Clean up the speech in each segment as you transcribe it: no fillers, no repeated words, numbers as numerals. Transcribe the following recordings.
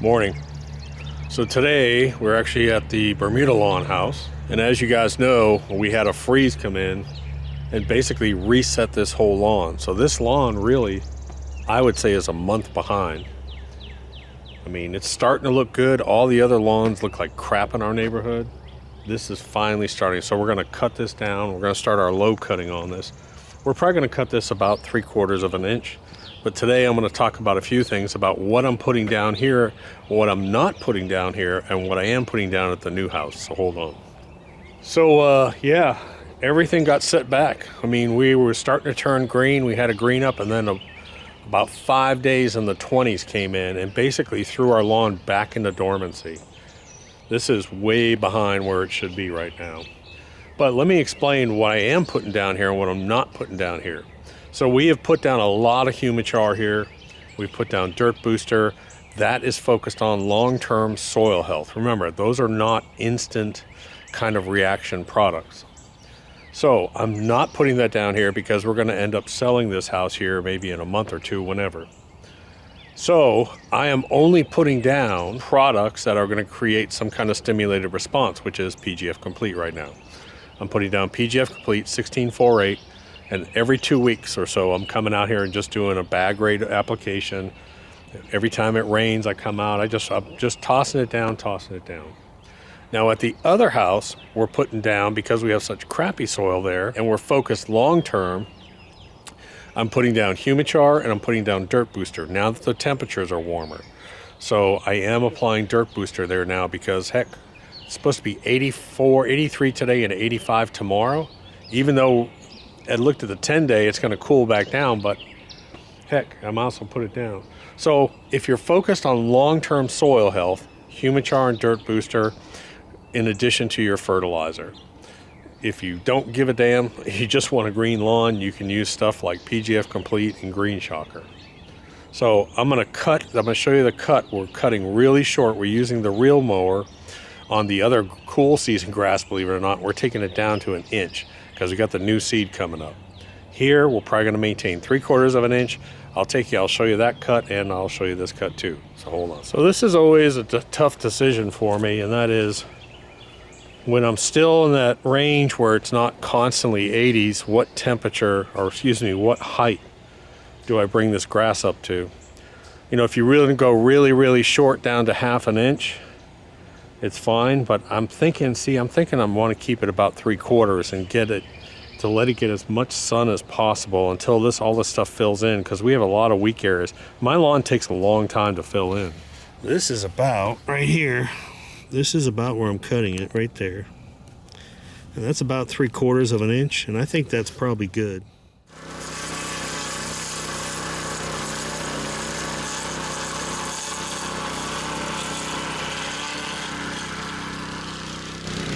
Morning. So today we're actually at the Bermuda lawn house, and as you guys know, we had a freeze come in and basically reset this whole lawn. So this lawn really, I would say, is a month behind. I mean, it's starting to look good. All the other lawns look like crap in our neighborhood. This is finally starting. So we're going to cut this down. We're going to start our low cutting on this. We're probably going to cut this about 3/4 of an inch. But today I'm going to talk about a few things about what I'm putting down here, what I'm not putting down here, and what I am putting down at the new house. So hold on. So yeah, everything got set back. I mean, we were starting to turn green. We had a green up, and then about 5 days in the 20s came in and basically threw our lawn back into dormancy. This is way behind where it should be right now. But let me explain what I am putting down here and what I'm not putting down here. So we have put down a lot of humichar here. We've put down dirt booster. That is focused on long-term soil health. Remember, those are not instant kind of reaction products. So I'm not putting that down here because we're going to end up selling this house here maybe in a month or two, whenever. So I am only putting down products that are going to create some kind of stimulated response, which is PGF Complete right now. I'm putting down PGF Complete 1648. And every 2 weeks or so, I'm coming out here and just doing a bag rate application. Every time it rains, I come out. I'm just tossing it down. Now at the other house, we're putting down, because we have such crappy soil there, and we're focused long term, I'm putting down humichar and I'm putting down dirt booster now that the temperatures are warmer. So I am applying dirt booster there now because, heck, it's supposed to be 84, 83 today and 85 tomorrow. Even though I looked at the 10-day, it's going to cool back down, but heck, I might as well put it down. So if you're focused on long-term soil health, humichar and dirt booster in addition to your fertilizer. If you don't give a damn, you just want a green lawn, you can use stuff like PGF Complete and Green Shocker. So I'm going to show you the cut. We're cutting really short. We're using the reel mower on the other cool season grass, believe it or not. We're taking it down to 1 inch. Because we got the new seed coming up. Here, we're probably going to maintain 3/4 of an inch. I'll show you that cut, and I'll show you this cut too. So hold on. So this is always a tough decision for me, and that is when I'm still in that range where it's not constantly 80s, what height do I bring this grass up to? You know, if you really go really short down to 1/2 inch, it's fine, but I'm thinking I want to keep it about 3/4 and let it get as much sun as possible until all this stuff fills in, because we have a lot of weak areas. My lawn takes a long time to fill in. This is about right here. This is about where I'm cutting it, right there. And that's about 3/4 of an inch, and I think that's probably good.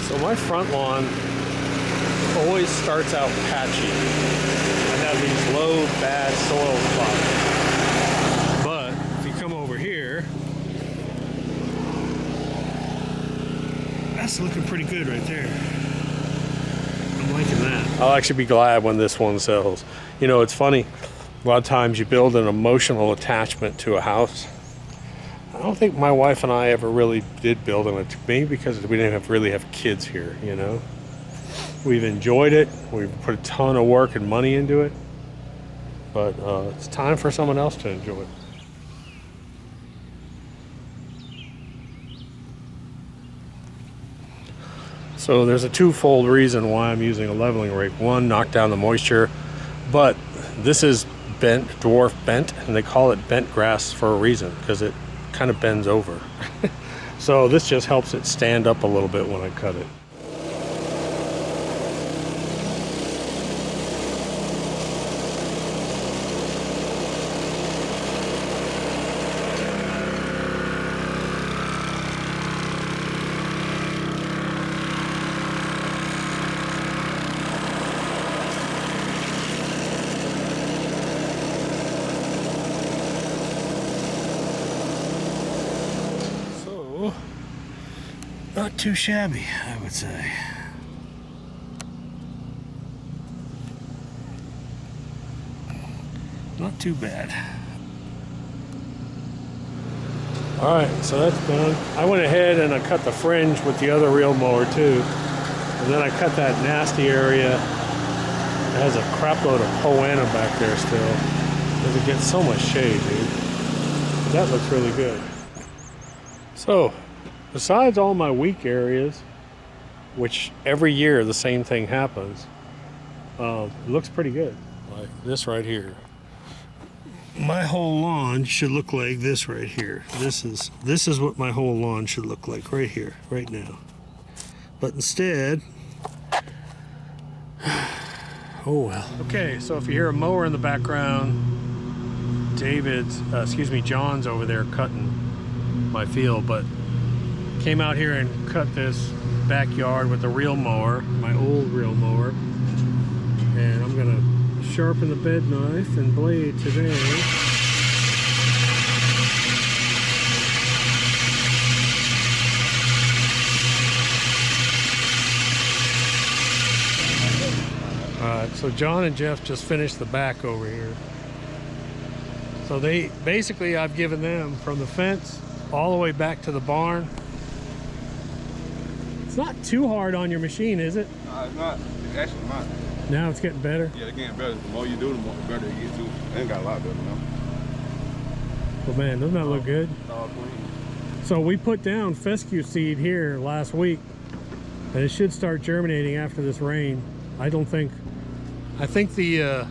So my front lawn always starts out patchy. I have these low, bad soil spots. But if you come over here, that's looking pretty good right there. I'm liking that. I'll actually be glad when this one sells. You know, it's funny. A lot of times you build an emotional attachment to a house. I don't think my wife and I ever really did build them. Maybe because we didn't really have kids here, you know. We've enjoyed it. We've put a ton of work and money into it. But it's time for someone else to enjoy it. So there's a twofold reason why I'm using a leveling rake. One, knock down the moisture. But this is dwarf bent, and they call it bent grass for a reason, because it kind of bends over. So this just helps it stand up a little bit when I cut it. Not too shabby, I would say. Not too bad. All right, so that's done. I went ahead and I cut the fringe with the other reel mower too. And then I cut that nasty area. It has a crap load of poana back there still. Because it gets so much shade, dude. That looks really good. So, besides all my weak areas, which every year the same thing happens, it looks pretty good. Like this right here. My whole lawn should look like this right here. This is what my whole lawn should look like right here, right now. But instead, oh well. Okay, so if you hear a mower in the background, John's over there cutting my field, but came out here and cut this backyard with a reel mower, my old reel mower. And I'm gonna sharpen the bed knife and blade today. Alright, so John and Jeff just finished the back over here. So they basically, I've given them from the fence all the way back to the barn. It's not too hard on your machine, is it? No, it's not. It's actually not. Now it's getting better? Yeah, it's getting better. The more you do, the more better it gets too. It ain't got a lot better now. But man, doesn't that look good? All clean. So we put down fescue seed here last week, and it should start germinating after this rain. I think the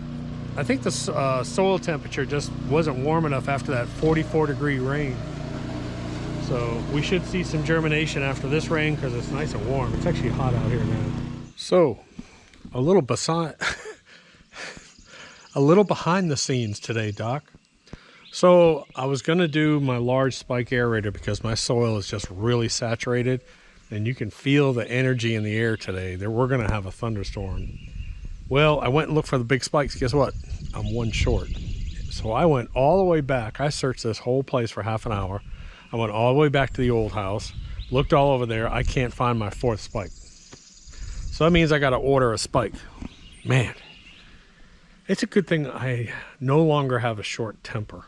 soil temperature just wasn't warm enough after that 44-degree rain. So we should see some germination after this rain because it's nice and warm. It's actually hot out here now. So a little behind the scenes today, Doc. So I was gonna do my large spike aerator because my soil is just really saturated, and you can feel the energy in the air today. We're gonna have a thunderstorm. Well, I went and looked for the big spikes. Guess what? I'm one short. So I went all the way back. I searched this whole place for half an hour. I went all the way back to the old house, looked all over there. I can't find my fourth spike. So that means I got to order a spike. Man, it's a good thing I no longer have a short temper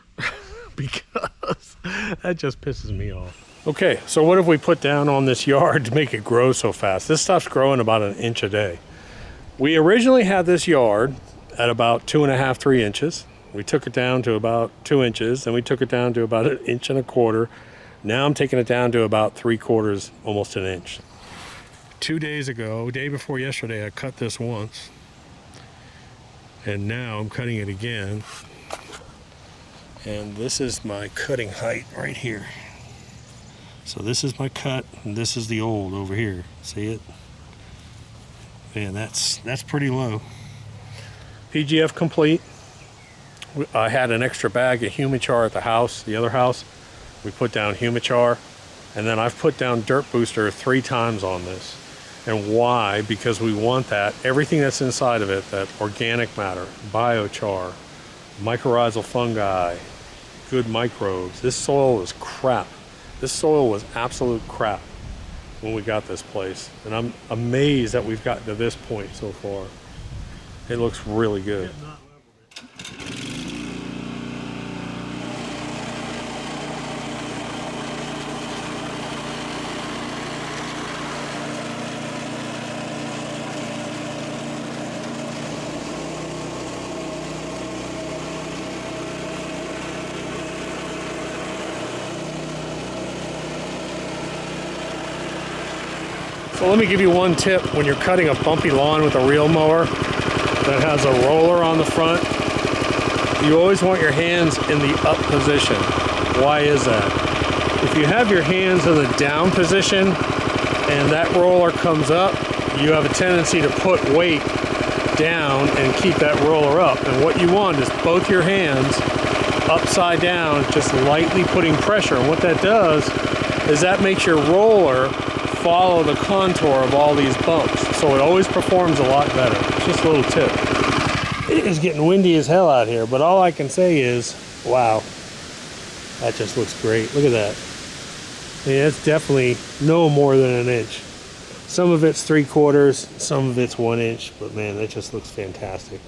because that just pisses me off. Okay, so what have we put down on this yard to make it grow so fast? This stuff's growing about 1 inch a day. We originally had this yard at about 2.5, 3 inches. We took it down to about 2 inches, and we took it down to about 1.25 inches. Now I'm taking it down to about 3/4, almost 1 inch. 2 days ago, day before yesterday, I cut this once, and now I'm cutting it again. And this is my cutting height right here. So this is my cut, and this is the old over here. See it? Man, that's pretty low. PGF complete. I had an extra bag of Humichar at the house, the other house. We put down Humichar, and then I've put down Dirt Booster 3 times on this. And why? Because we want that, everything that's inside of it, that organic matter, biochar, mycorrhizal fungi, good microbes. This soil is crap. This soil was absolute crap when we got this place. And I'm amazed that we've gotten to this point so far. It looks really good. So let me give you one tip when you're cutting a bumpy lawn with a reel mower that has a roller on the front. You always want your hands in the up position. Why is that? If you have your hands in the down position and that roller comes up, you have a tendency to put weight down and keep that roller up. And what you want is both your hands upside down, just lightly putting pressure. And what that does is that makes your roller follow the contour of all these bumps, so it always performs a lot better. It's just a little tip. It is getting windy as hell out here, but all I can say is, wow, that just looks great. Look at that. Yeah, it's definitely no more than 1 inch. Some of it's 3/4, some of it's 1 inch, but man, that just looks fantastic.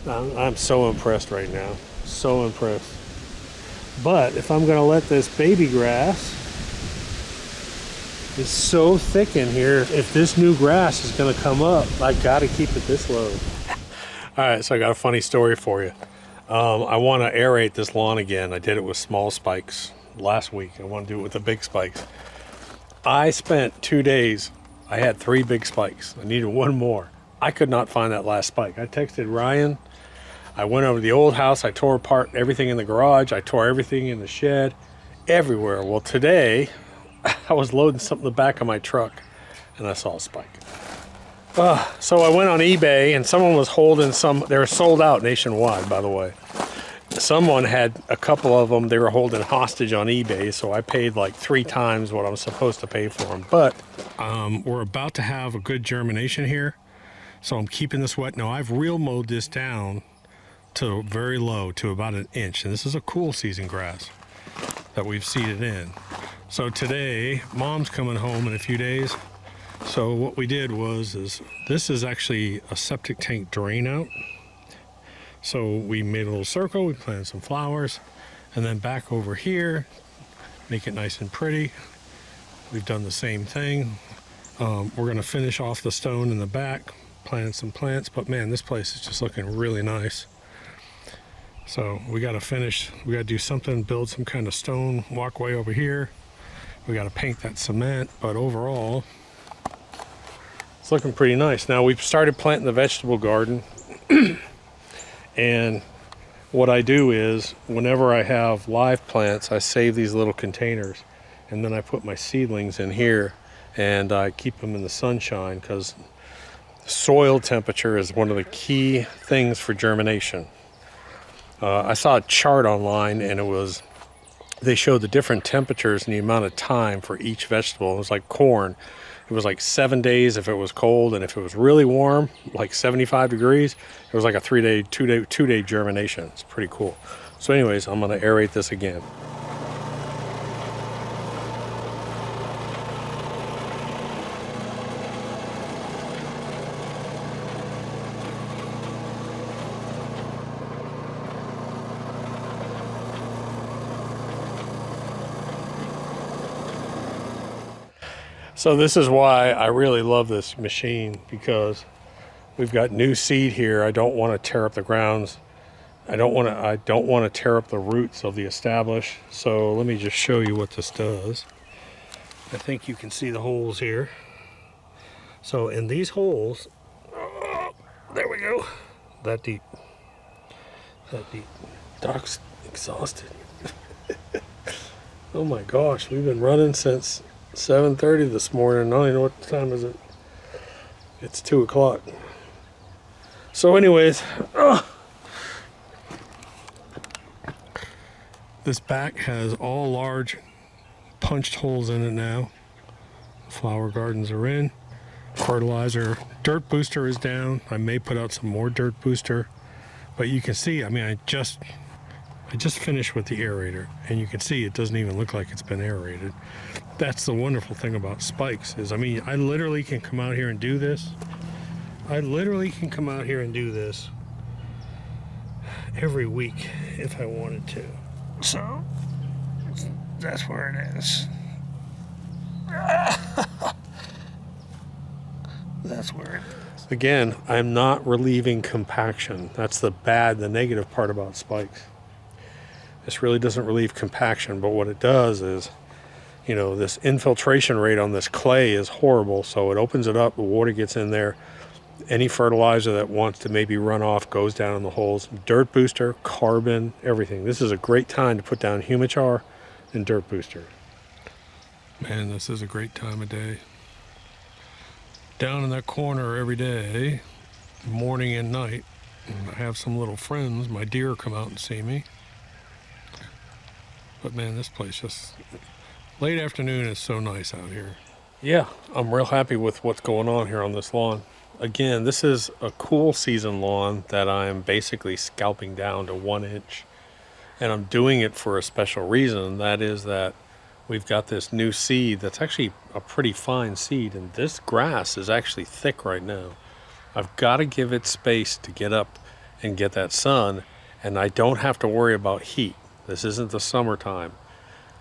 I'm so impressed right now. So impressed. But if I'm gonna let this baby grass, it's so thick in here, if this new grass is gonna come up, I gotta keep it this low. All right, so I got a funny story for you. I wanna aerate this lawn again. I did it with small spikes last week. I wanna do it with the big spikes. I spent 2 days, I had 3 big spikes. I needed one more. I could not find that last spike. I texted Ryan. I went over to the old house. I tore apart everything in the garage. I tore everything in the shed, everywhere. Well, today I was loading something in the back of my truck and I saw a spike. So I went on eBay and someone was holding some. They were sold out nationwide, by the way. Someone had a couple of them they were holding hostage on eBay, so I paid like 3 times what I was supposed to pay for them. But we're about to have a good germination here, so I'm keeping this wet. Now, I've real mowed this down to very low, to about 1 inch, and this is a cool season grass that we've seeded in. So today, Mom's coming home in a few days. So what we did was, this is actually a septic tank drain out. So we made a little circle, we planted some flowers, and then back over here, make it nice and pretty. We've done the same thing. We're gonna finish off the stone in the back, planted some plants, but man, this place is just looking really nice. So we gotta finish, we gotta do something, build some kind of stone walkway over here. We gotta paint that cement, but overall, it's looking pretty nice. Now we've started planting the vegetable garden. And what I do is, whenever I have live plants, I save these little containers, and then I put my seedlings in here, and I keep them in the sunshine, because soil temperature is one of the key things for germination. I saw a chart online, and they showed the different temperatures and the amount of time for each vegetable. It was like corn. It was like 7 days if it was cold, and if it was really warm, like 75 degrees, it was like a 2-day germination. It's pretty cool. So anyways, I'm gonna aerate this again. So this is why I really love this machine, because we've got new seed here. I don't want to tear up the grounds. I don't want to tear up the roots of the established. So let me just show you what this does. I think you can see the holes here. So in these holes, there we go. That deep. That deep. Doc's exhausted. Oh my gosh, we've been running since 7:30 this morning. I don't even know what time is it. It's 2 o'clock. So anyways, this back has all large punched holes in it now. Flower gardens are in. Fertilizer, dirt booster is down. I may put out some more dirt booster, but you can see, I mean, I just finished with the aerator, and you can see it doesn't even look like it's been aerated. That's the wonderful thing about spikes is, I mean, I literally can come out here and do this. Every week if I wanted to. So that's where it is. That's where it is. Again, I'm not relieving compaction. That's the negative part about spikes. This really doesn't relieve compaction, but what it does is, you know, this infiltration rate on this clay is horrible, so it opens it up, the water gets in there, any fertilizer that wants to maybe run off goes down in the holes. Dirt booster, carbon, everything. This is a great time to put down humichar and dirt booster. Man, this is a great time of day. Down in that corner every day, morning and night, I have some little friends, my deer come out and see me. But man, this place just, late afternoon is so nice out here. Yeah, I'm real happy with what's going on here on this lawn. Again, this is a cool season lawn that I'm basically scalping down to 1 inch. And I'm doing it for a special reason. That is that we've got this new seed that's actually a pretty fine seed. And this grass is actually thick right now. I've got to give it space to get up and get that sun. And I don't have to worry about heat. This isn't the summertime.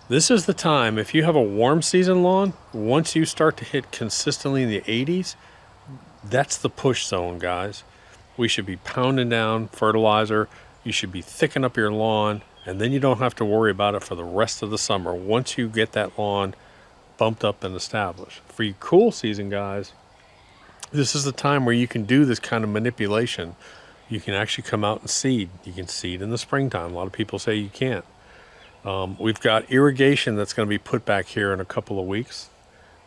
This is the time, if you have a warm season lawn, once you start to hit consistently in the 80s, that's the push zone, guys. We should be pounding down fertilizer. You should be thickening up your lawn, and then you don't have to worry about it for the rest of the summer once you get that lawn bumped up and established. For you cool season guys, this is the time where you can do this kind of manipulation. You can actually come out and seed. You can seed in the springtime. A lot of people say you can't. We've got irrigation that's going to be put back here in a couple of weeks.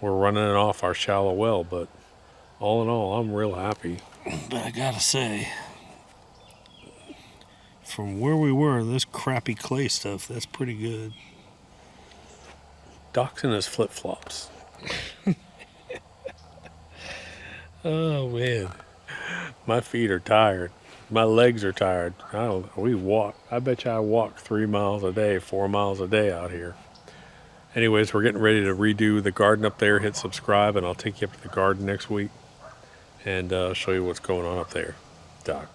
We're running it off our shallow well, but all in all, I'm real happy. But I gotta say, from where we were, this crappy clay stuff, that's pretty good. Doc's in his flip-flops. Oh man, my feet are tired. My legs are tired. We walk. I bet you I walk 3 miles a day, 4 miles a day out here. Anyways, we're getting ready to redo the garden up there. Hit subscribe, and I'll take you up to the garden next week and show you what's going on up there. Doc.